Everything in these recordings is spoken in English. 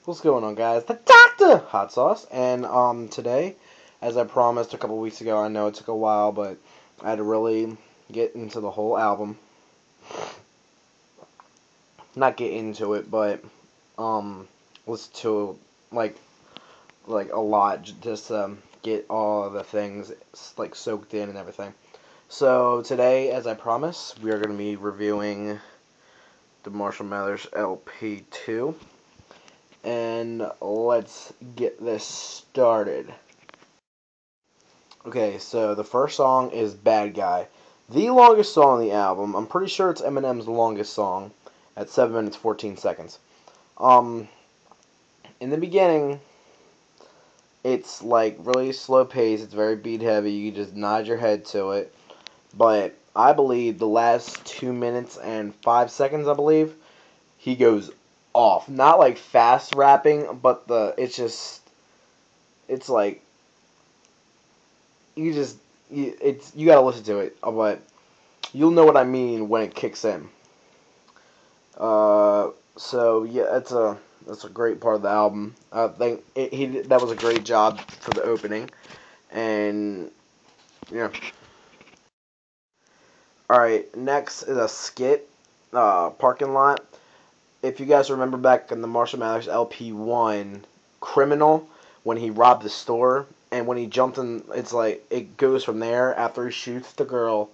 What's going on, guys? The Doctor Hot Sauce, and today, as I promised a couple weeks ago, I know it took a while, but I had to really get into the whole album. Not get into it, but listen to like a lot, just get all of the things like soaked in and everything. So today, as I promised, we are going to be reviewing the Marshall Mathers LP2. And let's get this started. Okay, so the first song is Bad Guy. The longest song on the album. I'm pretty sure it's Eminem's longest song at 7 minutes 14 seconds. In the beginning, it's like really slow pace. It's very beat heavy. You just nod your head to it. But I believe the last 2 minutes and 5 seconds, I believe, he goes off. Not like fast rapping, but it's like you gotta listen to it, but you'll know what I mean when it kicks in. So yeah, that's a great part of the album. I think that was a great job for the opening, and yeah. All right, next is a skit, parking lot. If you guys remember back in the Marshall Mathers LP1, Criminal, when he robbed the store, and when he jumped in, it's like, it goes from there after he shoots the girl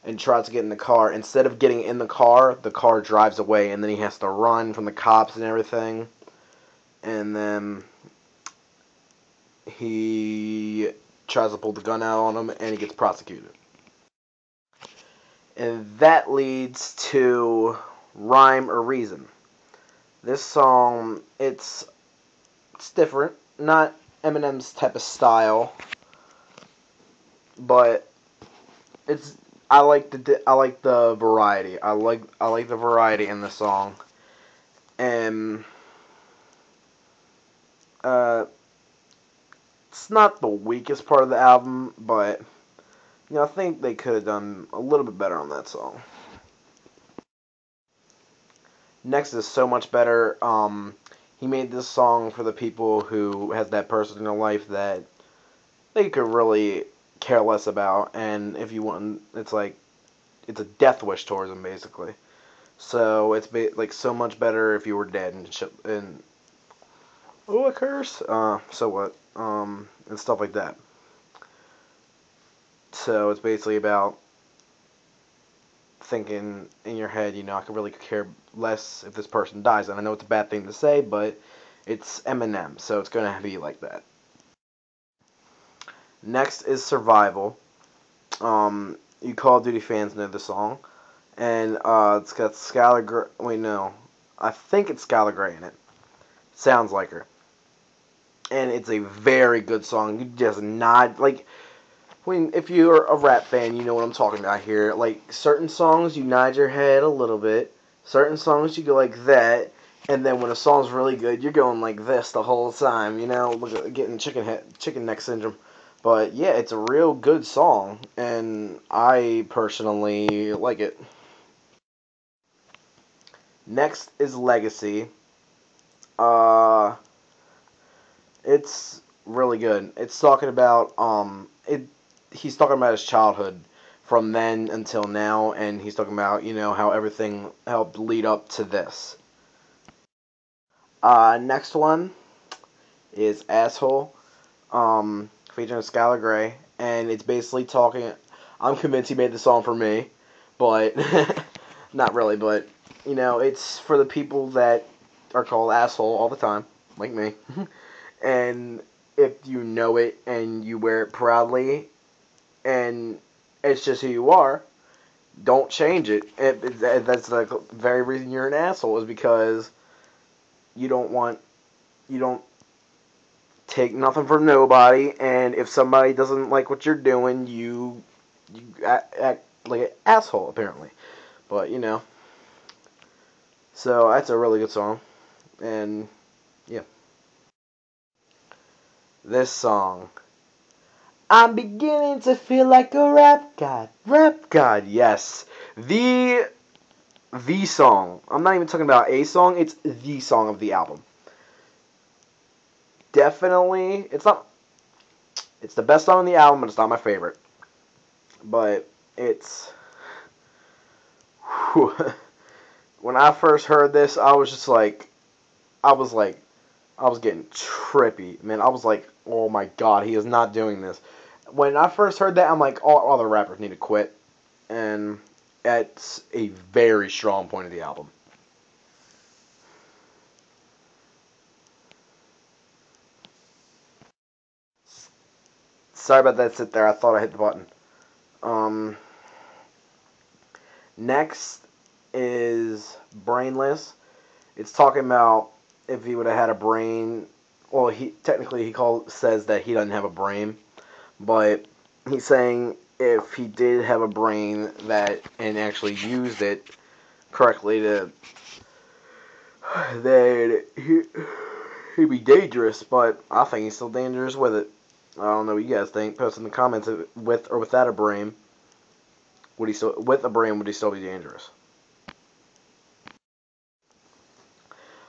and tries to get in the car. Instead of getting in the car drives away, and then he has to run from the cops and everything. And then he tries to pull the gun out on him, and he gets prosecuted. And that leads to Rhyme or Reason. This song, it's different, not Eminem's type of style, but I like the variety. I like the variety in the song, and it's not the weakest part of the album, but I think they could have done a little bit better on that song. Next is So Much Better. He made this song for the people who has that person in their life that they could really care less about, and if you want, it's a death wish towards them, basically. So it's like so much better if you were dead and oh, a curse. So what? And stuff like that. So it's basically about thinking in your head, I could really care less if this person dies. And I know it's a bad thing to say, but it's Eminem, so it's gonna be like that. Next is Survival. You Call of Duty fans know the song, and it's got Skylar Gray. Wait, no, I think it's Skylar Gray in it. Sounds like her, and it's a very good song. You just nod like. If you're a rap fan, you know what I'm talking about here. Like, certain songs, you nod your head a little bit. Certain songs, you go like that. And then when a song's really good, you're going like this the whole time. Getting chicken neck syndrome. But yeah, it's a real good song, and I personally like it. Next is Legacy. Uh, it's really good. It's talking about he's talking about his childhood from then until now, and he's talking about how everything helped lead up to this. Next one is Asshole, featuring Skylar Gray, and it's basically talking. I'm convinced he made the song for me, but not really. But it's for the people that are called asshole all the time, like me, and if you know it and you wear it proudly, and it's just who you are, don't change it. That's the very reason you're an asshole, is because you don't take nothing from nobody, and if somebody doesn't like what you're doing, you act like an asshole, apparently. But so that's a really good song, and yeah, this song. I'm beginning to feel like a rap god. Rap god, yes. The song. I'm not even talking about a song, it's the song of the album. definitely, it's not, it's the best song on the album, but it's not my favorite. But it's, whew, when I first heard this, I was just like, I was like, I was getting trippy, man. I was like, oh my god, he is not doing this. When I first heard that, I'm like, all the rappers need to quit. And that's a very strong point of the album. Sorry about that sit there. I thought I hit the button. Um, Next is Brainless. It's talking about if he would have had a brain. Well, he says that he doesn't have a brain, but he's saying if he did have a brain that and actually used it correctly, then he'd be dangerous. But I think he's still dangerous with it. I don't know what you guys think. Post in the comments if, with or without a brain. Would he still with a brain? Would he still be dangerous?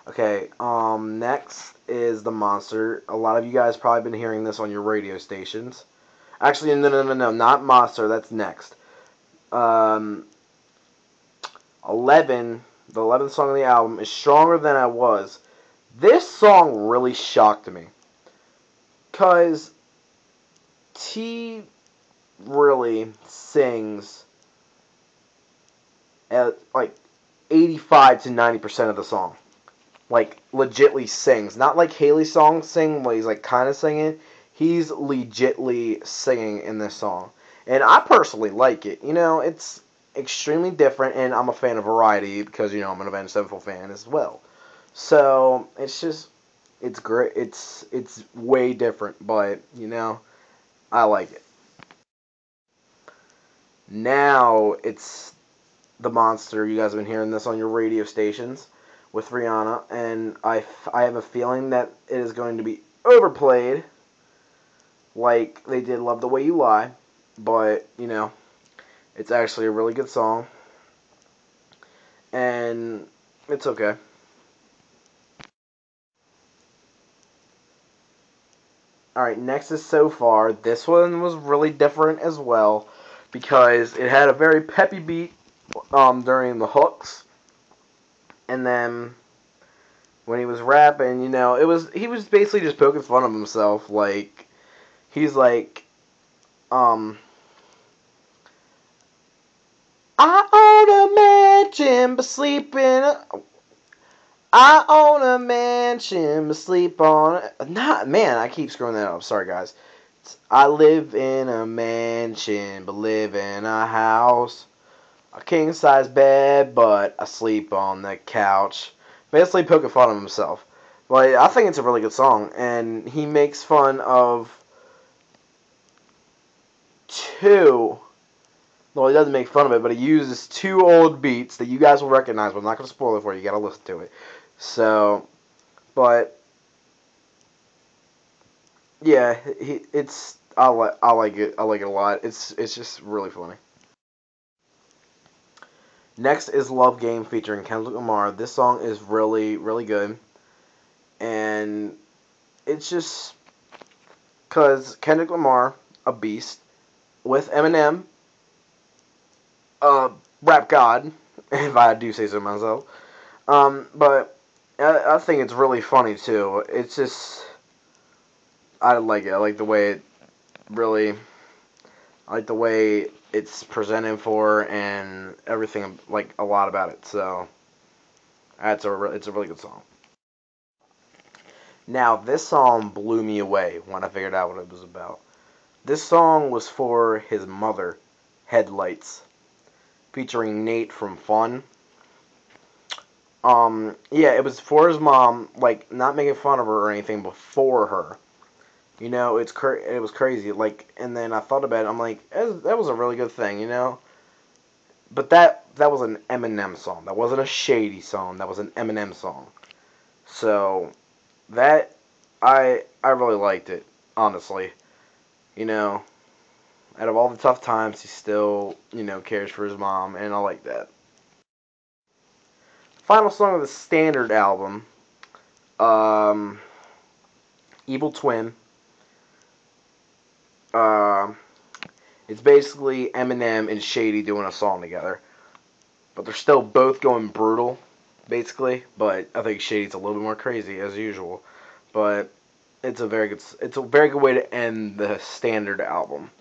Okay. Next is the monster. A lot of you guys probably been hearing this on your radio stations. Actually, no, not monster. That's next. Um, 11. The 11th song on the album is Stronger Than I Was. This song really shocked me. Because T really sings at like 85 to 90% of the song. Like, legitly sings. Not like Haley's songs sing, where he's like kind of singing. He's legitly singing in this song. And I personally like it. You know, it's extremely different, and I'm a fan of variety because, you know, I'm an Avenged Sevenfold fan as well. So, it's great. It's way different, but, you know, I like it. Now, it's the monster. You guys have been hearing this on your radio stations with Rihanna, and I have a feeling that it is going to be overplayed like they did Love the Way You Lie, but, you know, it's actually a really good song, and it's okay. Alright, next is So Far. This one was really different as well, because it had a very peppy beat during the hooks, and then when he was rapping, you know, he was basically just poking fun of himself. Like, he's like, um, I own a mansion, but sleeping. I own a mansion, but sleep on it. Not man. I keep screwing that up. Sorry, guys. I live in a mansion, but live in a house. A king size bed, but I sleep on the couch. Basically, poking fun of himself. But I think it's a really good song, and he makes fun of two. Well, he doesn't make fun of it, but he uses two old beats that you guys will recognize. But I'm not going to spoil it for you. You got to listen to it. So, but yeah, it's I like it. I like it a lot. It's just really funny. Next is Love Game featuring Kendrick Lamar. This song is really good, and it's just because Kendrick Lamar, a beast, with Eminem, rap god, if I do say so myself. But I think it's really funny too. It's just I like it. I like the way it really. I like the way it's presented for and everything. Like a lot about it. So it's a really good song. Now this song blew me away when I figured out what it was about. This song was for his mother, Headlights, featuring Nate from Fun. Yeah, it was for his mom, like, not making fun of her or anything, but for her. You know, it was crazy. Like, and then I thought about it. I'm like, that was a really good thing, you know. But that was an Eminem song. That wasn't a Shady song. That was an Eminem song. So that I really liked it, honestly. You know, out of all the tough times, he still, you know, cares for his mom, and I like that. Final song of the Standard album. Um, Evil Twin. It's basically Eminem and Shady doing a song together, but they're still both going brutal, basically. But I think Shady's a little bit more crazy as usual. But it's a very good way to end the standard album.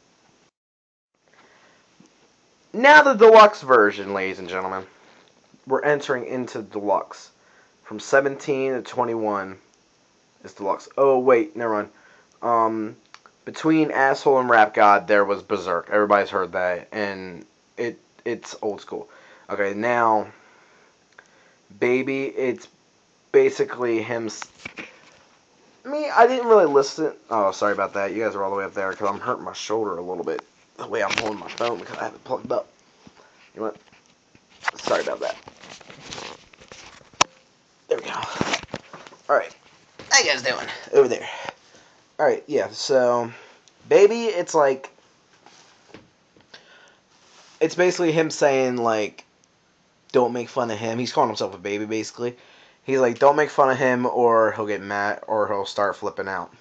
Now the deluxe version, ladies and gentlemen. We're entering into deluxe. From 17 to 21 is deluxe. Oh wait, never mind. Between Asshole and Rap God, there was Berserk. Everybody's heard that, and it's old school. Okay, now Baby, it's basically him. I didn't really listen. Oh, sorry about that. You guys are all the way up there because I'm hurting my shoulder a little bit the way I'm holding my phone because I have it plugged up. You know what? Sorry about that. There we go. Alright. How you guys doing? Over there. Alright, yeah, so Baby, it's like it's basically him saying like don't make fun of him. He's calling himself a baby basically. He's like don't make fun of him or he'll get mad or he'll start flipping out.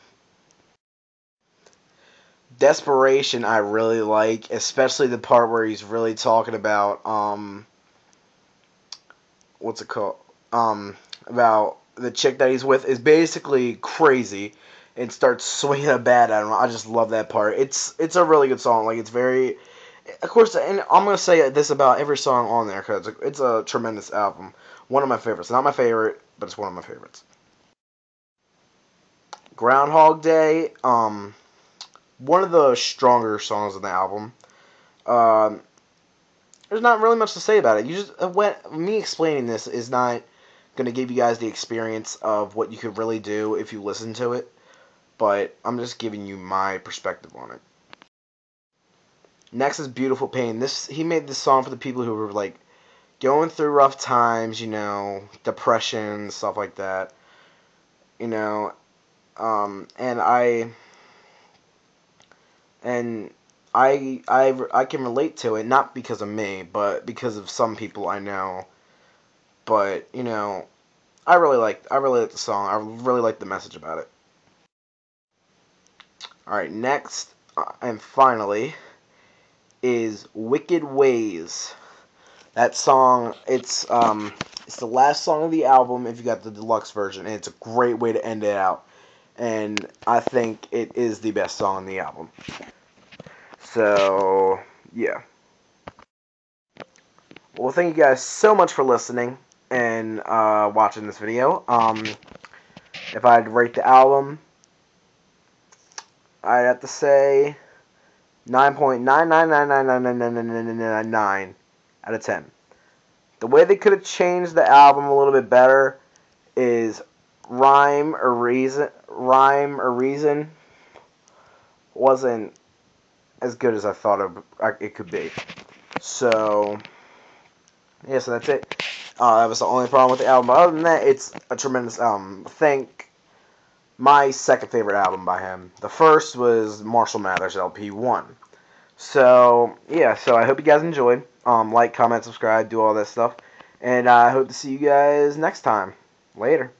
Desperation I really like, especially the part where he's really talking about what's it called? About the chick that he's with is basically crazy and starts swinging a bat at him. I just love that part. It's a really good song. Like it's very, of course, and I'm gonna say this about every song on there because it's a tremendous album. One of my favorites. Not my favorite, but it's one of my favorites. Groundhog Day. One of the stronger songs on the album. Um, there's not really much to say about it. You just me explaining this is not going to give you guys the experience of what you could really do if you listen to it, but I'm just giving you my perspective on it. Next is Beautiful Pain. He made this song for the people who were like going through rough times, depression, stuff like that. You know, and I can relate to it not because of me, but because of some people I know. But I really like the song. I really like the message about it. All right, next and finally is Wicked Ways. That song, it's the last song of the album if you got the deluxe version, and it's a great way to end it out. And I think it is the best song on the album. So, yeah. Well, thank you guys so much for listening and watching this video. If I had to rate the album, I'd have to say 9.9999999 out of 10. The way they could have changed the album a little bit better is Rhyme or Reason wasn't as good as I thought it could be. So, yeah, so that's it. That was the only problem with the album. But other than that, it's a tremendous album. I think my second favorite album by him. The first was Marshall Mathers LP1. So, yeah, so I hope you guys enjoyed. Like, comment, subscribe, do all that stuff. And I hope to see you guys next time. Later.